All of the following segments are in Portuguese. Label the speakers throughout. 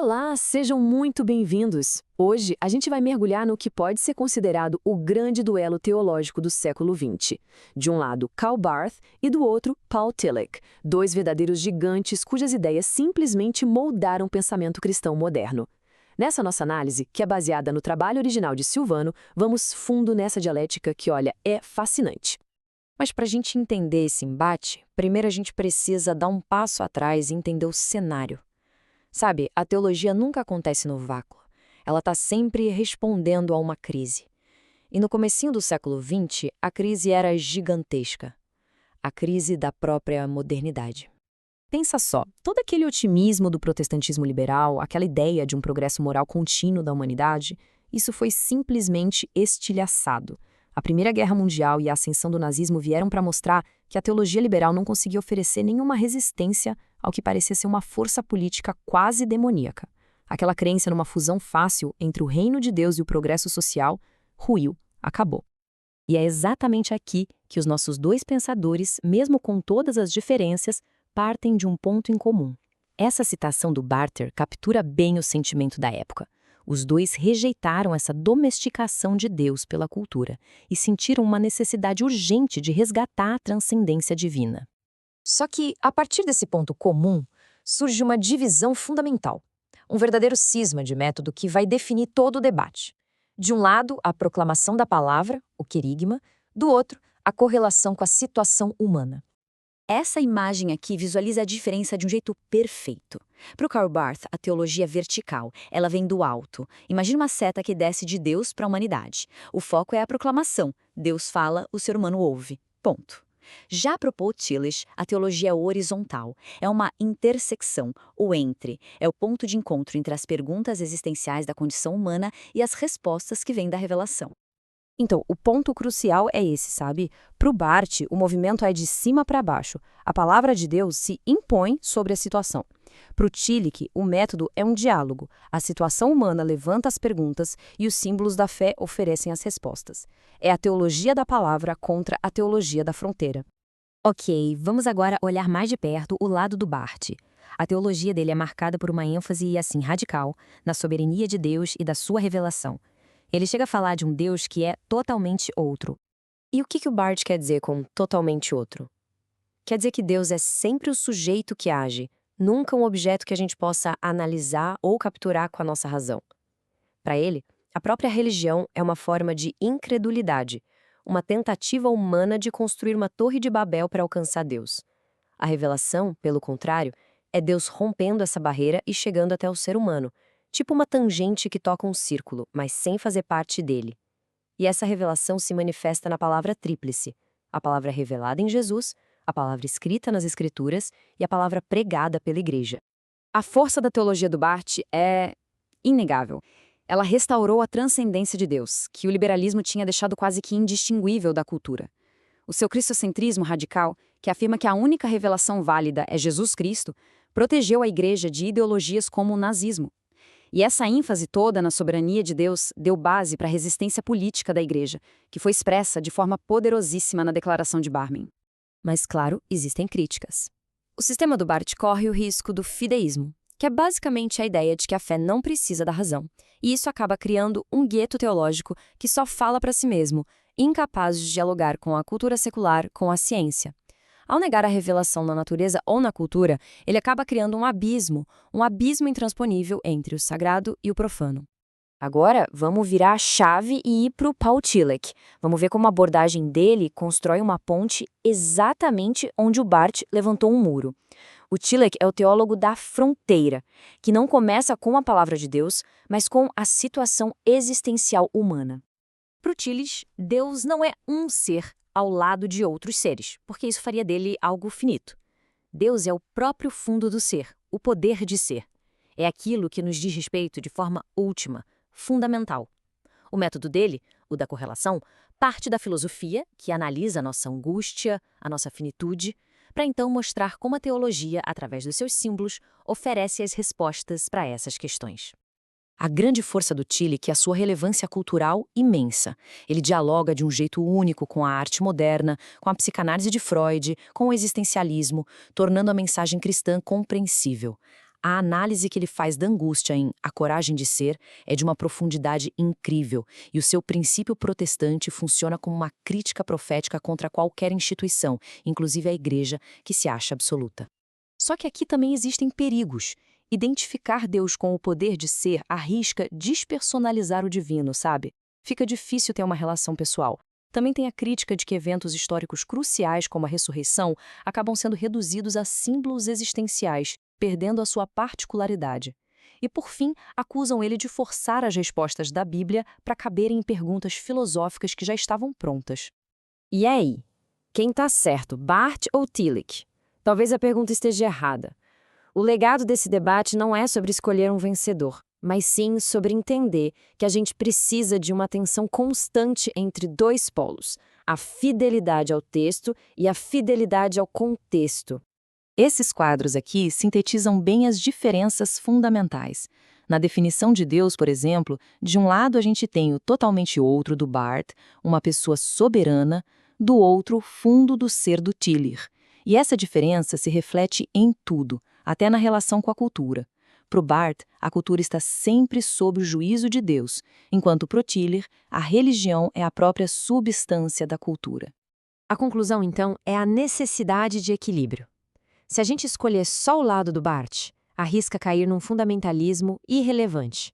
Speaker 1: Olá, sejam muito bem-vindos! Hoje a gente vai mergulhar no que pode ser considerado o grande duelo teológico do século XX. De um lado, Karl Barth e do outro, Paul Tillich, dois verdadeiros gigantes cujas ideias simplesmente moldaram o pensamento cristão moderno. Nessa nossa análise, que é baseada no trabalho original de Silvano, vamos fundo nessa dialética que, olha, é fascinante.
Speaker 2: Mas para a gente entender esse embate, primeiro a gente precisa dar um passo atrás e entender o cenário. Sabe, a teologia nunca acontece no vácuo. Ela está sempre respondendo a uma crise. E no comecinho do século XX, a crise era gigantesca. A crise da própria modernidade.
Speaker 1: Pensa só, todo aquele otimismo do protestantismo liberal, aquela ideia de um progresso moral contínuo da humanidade, isso foi simplesmente estilhaçado. A Primeira Guerra Mundial e a ascensão do nazismo vieram para mostrar que a teologia liberal não conseguia oferecer nenhuma resistência ao que parecia ser uma força política quase demoníaca. Aquela crença numa fusão fácil entre o reino de Deus e o progresso social ruiu, acabou. E é exatamente aqui que os nossos dois pensadores, mesmo com todas as diferenças, partem de um ponto em comum. Essa citação do Barter captura bem o sentimento da época. Os dois rejeitaram essa domesticação de Deus pela cultura e sentiram uma necessidade urgente de resgatar a transcendência divina.
Speaker 2: Só que, a partir desse ponto comum, surge uma divisão fundamental. Um verdadeiro cisma de método que vai definir todo o debate. De um lado, a proclamação da palavra, o querigma, do outro, a correlação com a situação humana.
Speaker 3: Essa imagem aqui visualiza a diferença de um jeito perfeito. Para o Karl Barth, a teologia é vertical, ela vem do alto. Imagina uma seta que desce de Deus para a humanidade. O foco é a proclamação. Deus fala, o ser humano ouve. Ponto. Já para o Paul Tillich, a teologia é horizontal. É uma intersecção, o entre. É o ponto de encontro entre as perguntas existenciais da condição humana e as respostas que vêm da revelação.
Speaker 1: Então, o ponto crucial é esse, sabe? Para o Barth, o movimento é de cima para baixo. A palavra de Deus se impõe sobre a situação. Para o Tillich, o método é um diálogo. A situação humana levanta as perguntas e os símbolos da fé oferecem as respostas. É a teologia da palavra contra a teologia da fronteira.
Speaker 4: Ok, vamos agora olhar mais de perto o lado do Barth. A teologia dele é marcada por uma ênfase, assim, radical, na soberania de Deus e da sua revelação. Ele chega a falar de um Deus que é totalmente outro.
Speaker 2: E o que o Barth quer dizer com totalmente outro? Quer dizer que Deus é sempre o sujeito que age, nunca um objeto que a gente possa analisar ou capturar com a nossa razão. Para ele, a própria religião é uma forma de incredulidade, uma tentativa humana de construir uma torre de Babel para alcançar Deus. A revelação, pelo contrário, é Deus rompendo essa barreira e chegando até o ser humano, tipo uma tangente que toca um círculo, mas sem fazer parte dele. E essa revelação se manifesta na palavra tríplice, a palavra revelada em Jesus, a palavra escrita nas Escrituras e a palavra pregada pela Igreja.
Speaker 3: A força da teologia do Barth é inegável. Ela restaurou a transcendência de Deus, que o liberalismo tinha deixado quase que indistinguível da cultura. O seu cristocentrismo radical, que afirma que a única revelação válida é Jesus Cristo, protegeu a Igreja de ideologias como o nazismo. E essa ênfase toda na soberania de Deus deu base para a resistência política da Igreja, que foi expressa de forma poderosíssima na Declaração de Barmen.
Speaker 2: Mas, claro, existem críticas. O sistema do Barth corre o risco do fideísmo, que é basicamente a ideia de que a fé não precisa da razão. E isso acaba criando um gueto teológico que só fala para si mesmo, incapaz de dialogar com a cultura secular, com a ciência. Ao negar a revelação na natureza ou na cultura, ele acaba criando um abismo intransponível entre o sagrado e o profano. Agora, vamos virar a chave e ir para o Paul Tillich. Vamos ver como a abordagem dele constrói uma ponte exatamente onde o Barth levantou um muro. O Tillich é o teólogo da fronteira, que não começa com a palavra de Deus, mas com a situação existencial humana.
Speaker 4: Para o Tillich, Deus não é um ser ao lado de outros seres, porque isso faria dele algo finito. Deus é o próprio fundo do ser, o poder de ser. É aquilo que nos diz respeito de forma última, fundamental. O método dele, o da correlação, parte da filosofia, que analisa a nossa angústia, a nossa finitude, para então mostrar como a teologia, através dos seus símbolos, oferece as respostas para essas questões.
Speaker 2: A grande força do Tillich é a sua relevância cultural imensa. Ele dialoga de um jeito único com a arte moderna, com a psicanálise de Freud, com o existencialismo, tornando a mensagem cristã compreensível. A análise que ele faz da angústia em A Coragem de Ser é de uma profundidade incrível, e o seu princípio protestante funciona como uma crítica profética contra qualquer instituição, inclusive a igreja, que se acha absoluta. Só que aqui também existem perigos. Identificar Deus com o poder de ser arrisca despersonalizar o divino, sabe? Fica difícil ter uma relação pessoal. Também tem a crítica de que eventos históricos cruciais, como a ressurreição, acabam sendo reduzidos a símbolos existenciais, perdendo a sua particularidade. E, por fim, acusam ele de forçar as respostas da Bíblia para caberem em perguntas filosóficas que já estavam prontas.
Speaker 3: E aí? Quem tá certo, Barth ou Tillich? Talvez a pergunta esteja errada. O legado desse debate não é sobre escolher um vencedor, mas sim sobre entender que a gente precisa de uma tensão constante entre dois polos, a fidelidade ao texto e a fidelidade ao contexto.
Speaker 2: Esses quadros aqui sintetizam bem as diferenças fundamentais. Na definição de Deus, por exemplo, de um lado a gente tem o totalmente outro do Barth, uma pessoa soberana, do outro o fundo do ser do Tillich. E essa diferença se reflete em tudo, até na relação com a cultura. Para o Barth, a cultura está sempre sob o juízo de Deus, enquanto para o Tillich, a religião é a própria substância da cultura.
Speaker 3: A conclusão, então, é a necessidade de equilíbrio. Se a gente escolher só o lado do Barth, arrisca cair num fundamentalismo irrelevante.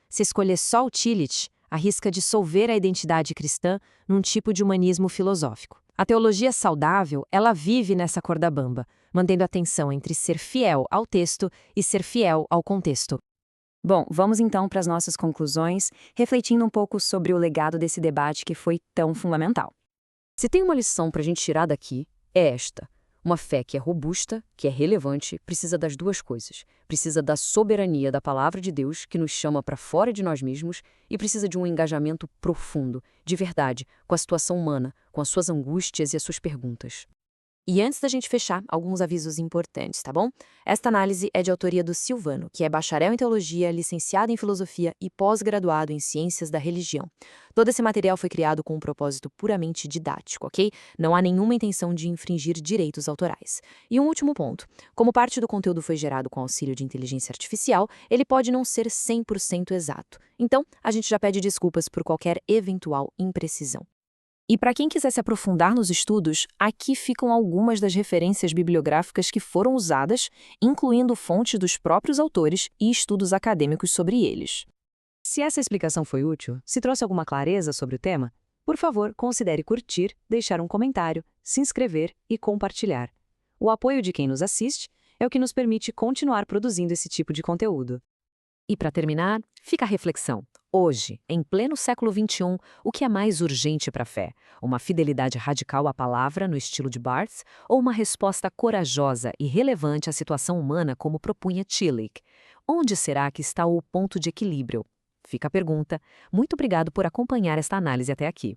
Speaker 3: Se escolher só o Tillich, arrisca dissolver a identidade cristã num tipo de humanismo filosófico. A teologia saudável, ela vive nessa corda bamba, mantendo a tensão entre ser fiel ao texto e ser fiel ao contexto. Bom, vamos então para as nossas conclusões, refletindo um pouco sobre o legado desse debate que foi tão fundamental. Se tem uma lição para a gente tirar daqui, é esta. Uma fé que é robusta, que é relevante, precisa das duas coisas. Precisa da soberania da palavra de Deus, que nos chama para fora de nós mesmos, e precisa de um engajamento profundo, de verdade, com a situação humana, com as suas angústias e as suas perguntas. E antes da gente fechar, alguns avisos importantes, tá bom? Esta análise é de autoria do Silvano, que é bacharel em teologia, licenciado em filosofia e pós-graduado em ciências da religião. Todo esse material foi criado com um propósito puramente didático, ok? Não há nenhuma intenção de infringir direitos autorais. E um último ponto. Como parte do conteúdo foi gerado com auxílio de inteligência artificial, ele pode não ser 100% exato. Então, a gente já pede desculpas por qualquer eventual imprecisão. E para quem quiser se aprofundar nos estudos, aqui ficam algumas das referências bibliográficas que foram usadas, incluindo fontes dos próprios autores e estudos acadêmicos sobre eles. Se essa explicação foi útil, se trouxe alguma clareza sobre o tema, por favor, considere curtir, deixar um comentário, se inscrever e compartilhar. O apoio de quem nos assiste é o que nos permite continuar produzindo esse tipo de conteúdo. E para terminar, fica a reflexão. Hoje, em pleno século XXI, o que é mais urgente para a fé? Uma fidelidade radical à palavra, no estilo de Barth, ou uma resposta corajosa e relevante à situação humana, como propunha Tillich? Onde será que está o ponto de equilíbrio? Fica a pergunta. Muito obrigado por acompanhar esta análise até aqui.